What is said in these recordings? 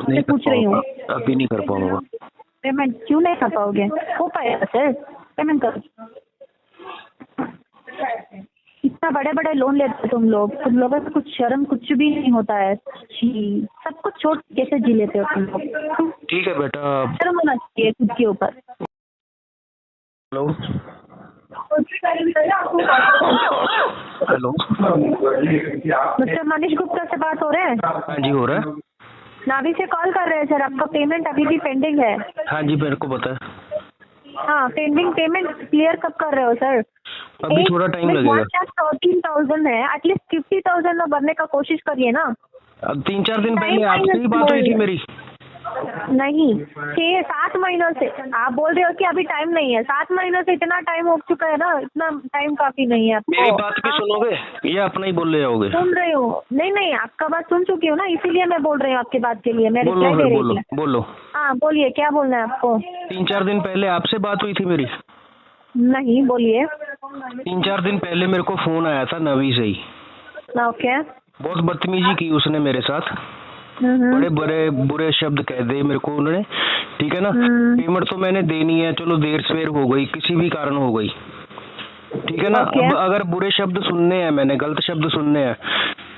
आपसे पूछ रही हूँ। अभी नहीं कर पाऊंगा पेमेंट। क्यों नहीं कर पाओगे? हो पाएगा सर, पेमेंट करो। इतना बड़े बड़े लोन लेते हो तुम लोगों को कुछ शर्म कुछ भी नहीं होता है। सब कुछ छोड़ कैसे जी लेते हो तुम लोग? ठीक है बेटा। शर्म होना चाहिए खुद के ऊपर। Hello hello, mister Manish Gupta से बात हो रहे हैं? हाँ जी हो रहा है। नाभी से कॉल कर रहे हैं सर, आपका पेमेंट अभी भी पेंडिंग है। हाँ जी मेरे को पता है। हाँ, पेंडिंग पेमेंट क्लियर कब कर रहे हो सर? अभी थोड़ा टाइम लगेगा। 14,000 है, एटलीस्ट 50,000 में भरने का कोशिश करिए ना। अब 3-4 दिन पहले आपसे ही बात हुई थी मेरी। नहीं, 6-7 महीनों से आप बोल रहे हो कि अभी टाइम नहीं है। 7 महीनों से इतना टाइम हो चुका है ना, इतना टाइम काफी नहीं है आपको। मेरी बात भी सुनोगे या अपना ही बोल रहे होगे? सुन रही हूँ। नहीं, आपका बात सुन चुकी हूँ ना, इसीलिए मैं बोल रही हूँ आपकी बात के लिए। मैं बोलो रिप्लाई दे रही बोलो हूँ। बोलो। हाँ बोलिए, क्या बोलना है आपको? 3-4 दिन पहले आपसे बात हुई थी मेरी। नहीं, बोलिए। 3-4 दिन पहले मेरे को फोन आया था नवी से ही। ओके। बहुत बदतमीजी की उसने मेरे साथ। बड़े बड़े बुरे शब्द कह दिए मेरे को उन्होंने। ठीक है ना, पेमेंट तो मैंने देनी है, चलो देर सवेर हो गई, किसी भी कारण हो गई, ठीक है ना। अब अगर बुरे शब्द सुनने हैं, मैंने गलत शब्द सुनने हैं,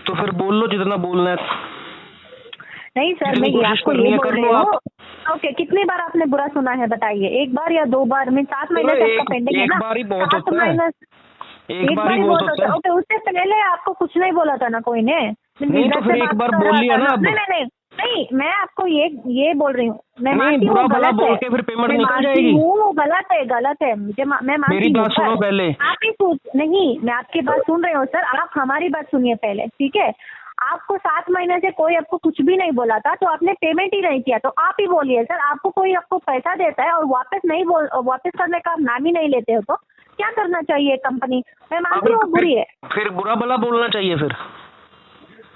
तो फिर बोल लो जितना बोलना है। नहीं सर, मैं आपको ये बोल रही हूँ। ओके, कितनी बार आपने बुरा सुना है बताइए? 1 बार या 2 बार में? 7 महीने तक का पेंडिंग है ना। एक बार ही बहुत होता है। एक बार ही बहुत होता है। ओके, उससे पहले आपको कुछ नहीं बोला था ना कोई ने? नहीं तो फिर एक बार बोल लिया ना। अब नहीं, मैं आपको ये बोल रही हूँ। मैं मानती हूँ गलत बोल के फिर पेमेंट निकल जाएगी। वो गलत है मुझे, मैं मानती हूँ। मेरी बात सुनो पहले। आप ही नहीं, मैं आपकी बात सुन रही हूँ सर। आप हमारी बात सुनिए पहले, ठीक है? आपको 7 महीने से कोई आपको कुछ भी नहीं बोला था, तो आपने पेमेंट ही नहीं किया, तो आप ही बोलिए सर। आपको कोई आपको पैसा देता है और वापस करने का आप नाम ही नहीं लेते हो, तो क्या करना चाहिए कंपनी? मैं मानती हूँ बुरी है। फिर बुरा भला बोलना चाहिए फिर।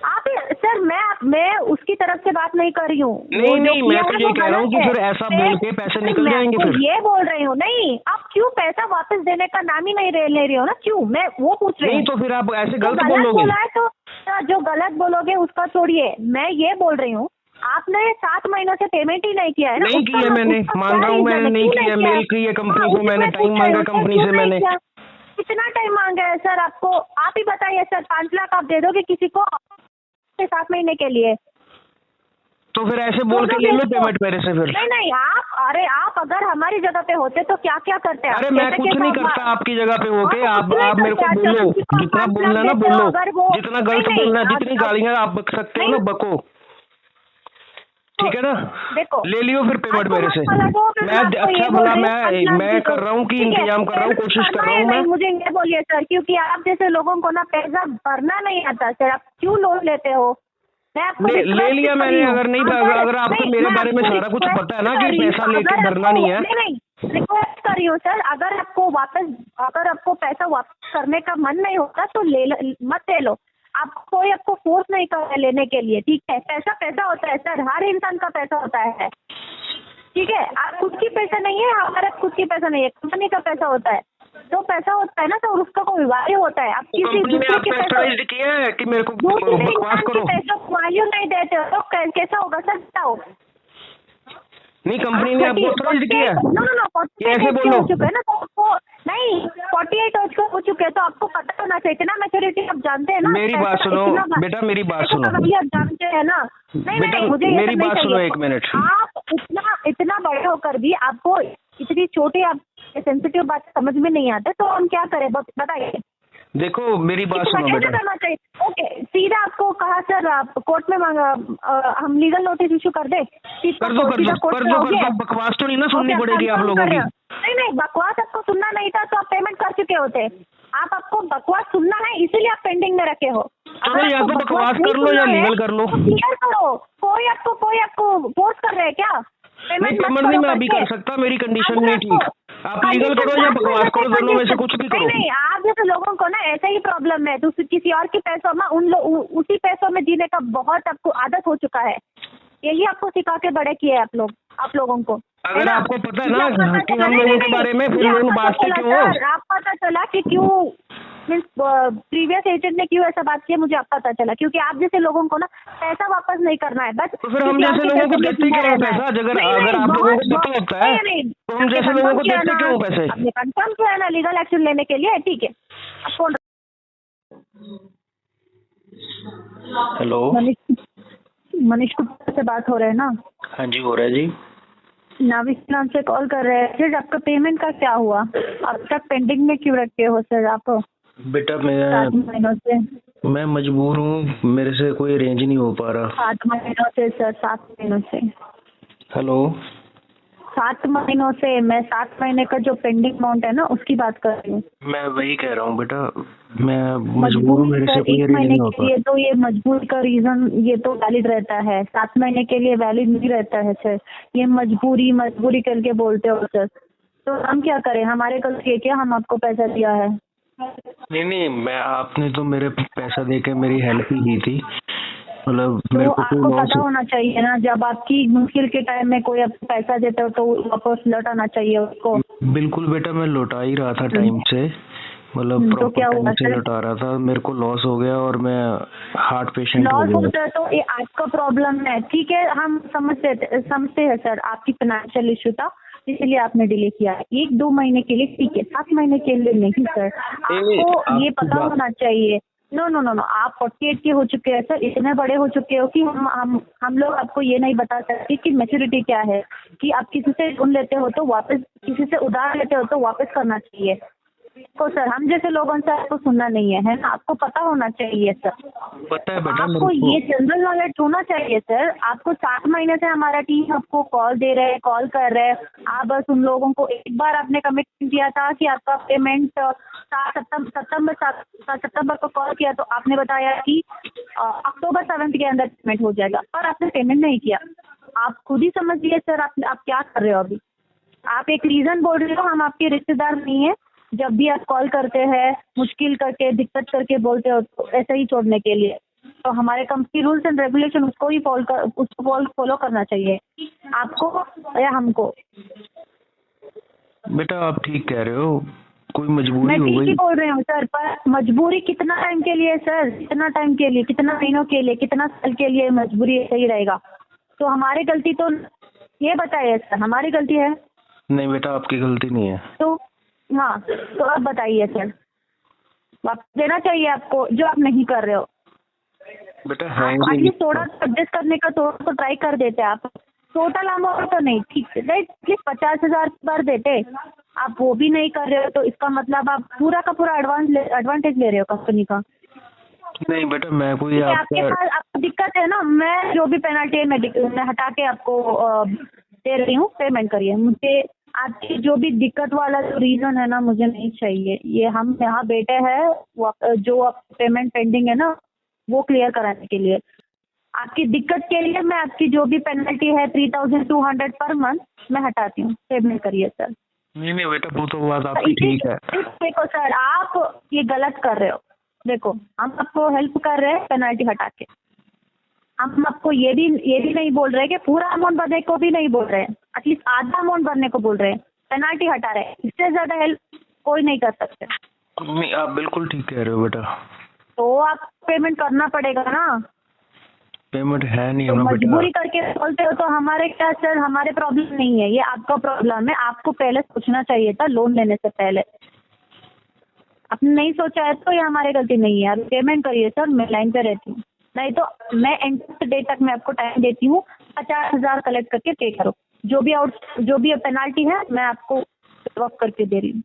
आप सर, मैं उसकी तरफ से बात नहीं कर रही हूँ। नहीं, मैं तो ये कह रहा हूँ कि फिर ऐसा बोल के पैसे निकल जाएंगे। फिर ये बोल रही हूँ। नहीं, आप क्यों पैसा वापस देने का नाम ही नहीं ले रही हो ना? क्यों? मैं वो पूछ रही हूँ। नहीं तो फिर आप ऐसे गलत बोलोगे। बोला है तो जो गलत बोलोगे उसका छोड़िए। मैं ये बोल रही हूँ, आपने 7 महीनों से पेमेंट ही नहीं किया है ना। नहीं किया मैंने, मान रहा हूँ मैंने नहीं किया। मेल की है कंपनी को, मैंने टाइम मांगा कंपनी से। मैंने कितना टाइम मांगा है सर आपको? आप ही बताइए सर। 5 लाख आप दे दोगे किसी को 7 महीने के लिए? तो फिर ऐसे बोल के ले लो पेमेंट मेरे से फिर। नहीं, आप अगर हमारी जगह पे होते तो क्या क्या करते हैं? अरे मैं कुछ नहीं करता आपकी जगह पे होके। आप मेरे को बोलो, जितना बोलना है ना बोलो, जितना गलत बोलना है, जितनी गालियां आप बक सकते हो ना बको, ठीक है ना? देखो, ले लियो फिर पेमेंट मेरे से। मैं अच्छा भला मैं कर रहा हूँ कि इंतजाम कर रहा हूँ, कोशिश कर रहा हूँ मैं। मुझे ये बोलिए सर, क्योंकि आप जैसे लोगों को ना पैसा भरना नहीं आता सर, आप क्यों लोन लेते हो? मैं आपको ले लिया मैंने। अगर नहीं, अगर आपको मेरे बारे में सारा कुछ पता है ना कि पैसा लेके भरना नहीं है। नहीं, रिक्वेस्ट कर रही हूँ सर, अगर आपको पैसा वापस करने का मन नहीं होता तो मत ले लो। आपको फोर्स नहीं कर रहा लेने के लिए, ठीक है? पैसा होता है सर, हर इंसान का पैसा होता है, ठीक है? आप खुद की पैसा नहीं है, हमारा खुद की पैसा नहीं है, कंपनी का पैसा होता है। जो पैसा होता है ना तो उसका कोई वैल्यू होता है। आप किसी दूसरे के पैसा किया है कि मेरे को बकवास करो। पैसा वैल्यू नहीं देते हो तो कैसा होगा सर? बताओ। नहीं, कंपनी ने आपको ऑथराइज्ड किया है। ऐसे बोलो चुके ना, तो नहीं 48 हो चुके, तो आपको पता होना चाहिए। इतना मैच्योरिटी आप जानते हैं ना। मेरी बात सुनो बेटा, मेरी बात सुनो। आप जानते हैं ना। नहीं, मुझे मेरी बात सुनो 1 मिनट। आप इतना बड़े होकर भी आपको इतनी छोटी आप सेंसिटिव बात समझ में नहीं आता, तो हम क्या करें बताइए? देखो मेरी बात सुनो बेटा। करना चाहिए। ओके, सीधा आपको कहा सर, आप कोर्ट में मांगा, हम लीगल नोटिस इशू कर दे? कर दो। बकवास तो नहीं ना सुननी पड़ेगी आप लोगों की। नहीं, बकवास आपको सुनना नहीं था तो आप पेमेंट कर चुके होते। आपको बकवास सुनना है, इसीलिए आप पेंडिंग में रखे हो। चलो या तो बकवास कर लो या लीगल कर लो। क्लियर करो। कोई आपको फोर्स कर रहे हैं क्या? पेमेंट नहीं मैं अभी कर सकता, मेरी कंडीशन नहीं ठीक। आप लीगल करो या बकवास करो, दोनों में से कुछ भी करो। नहीं, आप जैसे लोगों को ना ऐसा ही प्रॉब्लम है, तो किसी और के पैसों में उसी पैसों में जीने का बहुत आपको आदत हो चुका है, यही आपको सिखा के बड़े किए आप लोगों को। अगर आपको पता है ना कि हम लोगों के बारे में, फिर लोग बांटते क्यों हो? आप पता चला कि क्यों मीन्स प्रीवियस एजेंट ने क्यों ऐसा बात किया, मुझे आप पता चला, क्योंकि आप जैसे लोगों को ना पैसा वापस नहीं करना है बस। तो फिर हम जैसे लोगों को देते क्यों हो पैसा? अगर आप लोगों को पता होता है तो हम जैसे लोगों को देते क्यों हो पैसे? आपने कंफर्म किया है ना लीगल एक्शन लेने के लिए, ठीक है। आप फोन। हेलो, मनीष गुप्ता से बात हो रहा है ना? हाँ जी, हो रहा है जी। नाविक नाम से कॉल कर रहे हैं। फिर आपका पेमेंट का क्या हुआ? अब तक पेंडिंग में क्यों रखे हो सर आप? बेटा 7 महीनों से मैं मजबूर हूँ, मेरे से कोई अरेंज नहीं हो पा रहा। 7 महीनों से सर, 7 महीनों से। हेलो, 7 महीनों से मैं 7 महीने का जो पेंडिंग अमाउंट है ना उसकी बात कर रही हूँ। मैं वही कह रहा हूँ बेटा, मैं मजबूर हूँ, मेरे से कोई अरेंज नहीं हो पा रहा। तो ये मजबूरी का रीजन ये तो वैलिड रहता है, 7 महीने के लिए वैलिड नहीं रहता है सर। ये मजबूरी करके बोलते हो सर, तो हम क्या करें? हमारे गलती है क्या? हम आपको पैसा दिया है? नहीं, मैं आपने तो मेरे पैसा देके मेरी हेल्प ही की थी, मतलब तो मेरे को आपको पता होना चाहिए ना, जब आपकी मुश्किल के टाइम में कोई आपको पैसा देता हो तो वापस लौटाना चाहिए उसको। बिल्कुल बेटा, मैं लौटा ही रहा था टाइम से, मतलब तो क्या हुआ से लौटा रहा था। मेरे को लॉस हो गया और मैं हार्ट पेशेंट हो लॉस गया। होता है तो ये आपका प्रॉब्लम है, ठीक है, हम समझते हैं सर, आपकी फाइनेंशियल इशू था इसलिए आपने डिले किया। 1-2 महीने के लिए ठीक है, 7 महीने के लिए नहीं सर। आपको ये पता होना चाहिए। नो, आप 48 के हो चुके हैं सर, इतने बड़े हो चुके हो कि हम लोग आपको ये नहीं बता सकते कि मैच्योरिटी क्या है, कि आप किसी से लोन लेते हो तो वापस, किसी से उधार लेते हो तो वापस करना चाहिए। तो सर हम जैसे लोगों से आपको सुनना नहीं है ना, आपको पता होना चाहिए सर। पता है बेटा, आपको ये जनरल नॉलेज होना चाहिए सर। आपको 7 महीने से हमारा टीम आपको कॉल दे रहे हैं, कॉल कर रहे हैं। आप बस उन लोगों को, एक बार आपने कमिटमेंट दिया था कि आपका पेमेंट 7 सितंबर को कॉल किया तो आपने बताया कि अक्टूबर 7 के अंदर पेमेंट हो जाएगा, पर आपने पेमेंट नहीं किया। आप खुद ही समझिए सर, आप क्या कर रहे हो अभी। आप एक रीजन बोल रहे हो, हम आपके रिश्तेदार नहीं है। जब भी आप कॉल करते हैं मुश्किल करके, दिक्कत करके बोलते हो तो ऐसे ही छोड़ने के लिए, तो हमारे कंपनी रूल्स एंड रेगुलेशन उसको फॉलो करना चाहिए, आपको या हमको। बेटा आप ठीक कह रहे हो, कोई मजबूरी मैं हो ठीक गई। ही बोल रही हूँ सर, पर मजबूरी कितना टाइम के लिए सर? कितना टाइम के लिए, कितना महीनों के लिए, कितना साल के लिए मजबूरी सही रहेगा? तो हमारी गलती तो ये बताइए सर, हमारी गलती है? नहीं बेटा, आपकी गलती नहीं है। तो हाँ, तो अब बताइए सर, वापस देना चाहिए आपको जो आप नहीं कर रहे हो। बेटा एटलीस्ट थोड़ा एडजस्ट करने का थोड़ा तो ट्राई कर देते आप। टोटल अमाउंट तो नहीं, ठीक है, एटलीस्ट 50,000 भर देते। आप वो भी नहीं कर रहे हो तो इसका मतलब आप पूरा का पूरा एडवांटेज ले रहे हो कंपनी का। नहीं बेटा, मैं कोई आपके पास आपको दिक्कत है ना, मैं जो भी पेनल्टी है मैं हटा के आपको दे रही हूँ, पेमेंट करिए। मुझे आपकी जो भी दिक्कत वाला जो रीजन है ना, मुझे नहीं चाहिए। ये हम यहाँ बैठे हैं जो पेमेंट पेंडिंग है ना वो क्लियर कराने के लिए। आपकी दिक्कत के लिए मैं आपकी जो भी पेनल्टी है 3200 पर मंथ मैं हटाती हूँ, पेमेंट करिए सर। नहीं बेटा, वो तो बात आपकी ठीक है। देखो सर, आप ये गलत कर रहे हो। देखो, हम आपको हेल्प कर रहे हैं पेनल्टी हटा के। हम आपको ये भी नहीं बोल रहे कि पूरा अमाउंट भरने को भी नहीं बोल रहे हैं, एटलीस्ट आधा अमाउंट भरने को बोल रहे हैं, पेनल्टी हटा रहे हैं। इससे ज्यादा हेल्प कोई नहीं कर सकते। नहीं, आप बिल्कुल ठीक कह रहे हो बेटा। तो आप पेमेंट करना पड़ेगा ना, पेमेंट है नहीं। तो मजबूरी करके बोलते हो तो हमारे क्या सर, हमारे प्रॉब्लम नहीं है, ये आपका प्रॉब्लम है। आपको पहले सोचना चाहिए था लोन लेने से पहले। आपने नहीं सोचा है तो ये हमारी गलती नहीं है। आप पेमेंट करिए सर, मैं लाइन पे रहती हूँ, नहीं तो मैं एंड डे तक मैं आपको टाइम देती हूँ। 50,000 कलेक्ट करके पे करो। जो भी पेनाल्टी है मैं आपको ड्रॉप करके दे रही हूँ।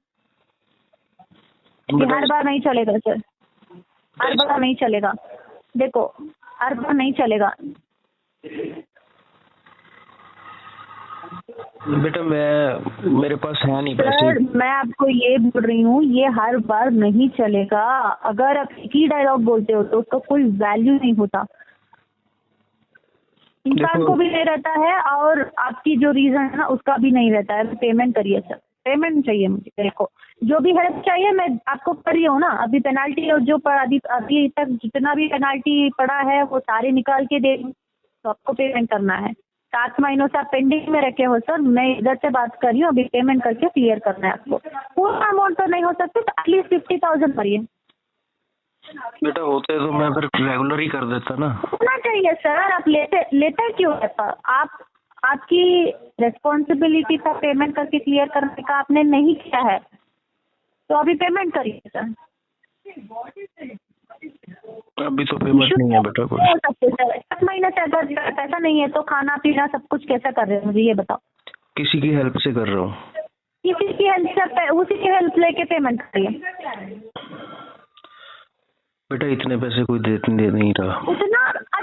हर बार नहीं चलेगा सर, हर बार नहीं चलेगा। देखो, हर बार नहीं चलेगा बेटा। मेरे पास है नहीं पैसे। सर, मैं आपको ये बोल रही हूँ, ये हर बार नहीं चलेगा। अगर आप एक ही डायलॉग बोलते हो तो उसका कोई वैल्यू नहीं होता, इंसान को भी नहीं रहता है और आपकी जो रीजन है ना उसका भी नहीं रहता है। पेमेंट करिए सर, पेमेंट चाहिए मुझे। मेरे को जो भी हेल्प चाहिए मैं आपको कर रही हूँ ना। अभी पेनाल्टी और जो अभी तक जितना भी पेनाल्टी पड़ा है वो सारे निकाल के दे दूँ। तो आपको पेमेंट करना है। 7 महीनों से आप पेंडिंग में रखे हो सर, मैं इधर से बात कर रही हूँ, अभी पेमेंट करके क्लियर करना है आपको। पूरा अमाउंट तो नहीं हो सकती तो एटलीस्ट 50,000 भरिए। बेटा होते तो मैं फिर रेगुलर ही कर देता ना। होना चाहिए सर, आप लेते क्यों है पर आपकी रिस्पॉन्सिबिलिटी था पेमेंट करके क्लियर करने का, आपने नहीं किया है तो अभी पेमेंट करिए सर। अभी तो पेमेंट नहीं है बेटा कोई। हो सकते सर, 7 महीने से अगर पैसा नहीं है तो खाना पीना सब कुछ कैसे कर रहे हो मुझे ये बताओ। किसी की हेल्प से कर रहा हूँ। किसी की हेल्प से, उसी की हेल्प लेके पेमेंट करिए। बेटा इतने पैसे कोई दे नहीं रहा।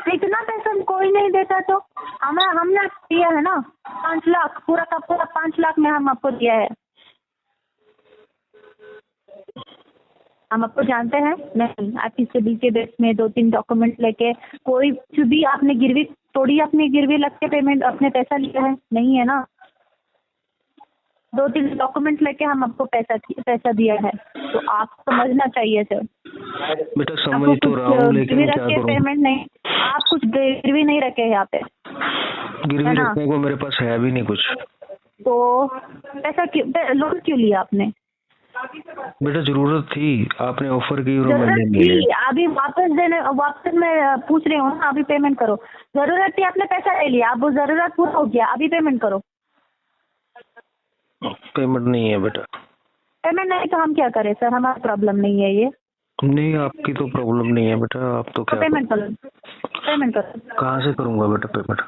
इतना पैसा कोई नहीं देता तो हमने दिया है ना 5 लाख, पूरा का पूरा 5 लाख में हम आपको दिया है। हम आपको जानते हैं नहीं, आप इससे बिल के बेस में 2-3 डॉक्यूमेंट लेके कोई भी आपने गिरवी तोड़ी, अपनी गिरवी लग के पेमेंट अपने पैसा लिया है नहीं है ना। 2-3 डॉक्यूमेंट लेके हम आपको पैसा दिया है तो आप समझना चाहिए सर। बेटा समझ तो रहा हूँ लेकिन क्या करूँ। पेमेंट नहीं, आप कुछ गिरवी नहीं रखे हैं यहाँ पे। गिरवी रखने को मेरे पास है भी नहीं कुछ। तो पैसा क्यों, लोन क्यों लिया आपने? बेटा जरूरत थी, आपने ऑफर की और मैंने नहीं लिया। अभी वापस मैं पूछ रही हूँ, अभी पेमेंट करो। जरूरत थी, आपने पैसा ले लिया, अब वो जरूरत पूरा हो गया, अभी पेमेंट करो। पेमेंट नहीं है बेटा। पेमेंट नहीं तो हम क्या करें सर, हमारा प्रॉब्लम नहीं है ये। नहीं आपकी तो प्रॉब्लम नहीं है बेटा, आप तो क्या पेमेंट करो, पेमेंट करो। कहाँ से करूँगा बेटा पेमेंट?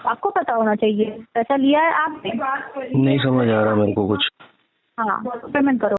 आपको पता होना चाहिए, पैसा लिया है आपने। नहीं समझ आ रहा मेरे को कुछ। हाँ पेमेंट करो।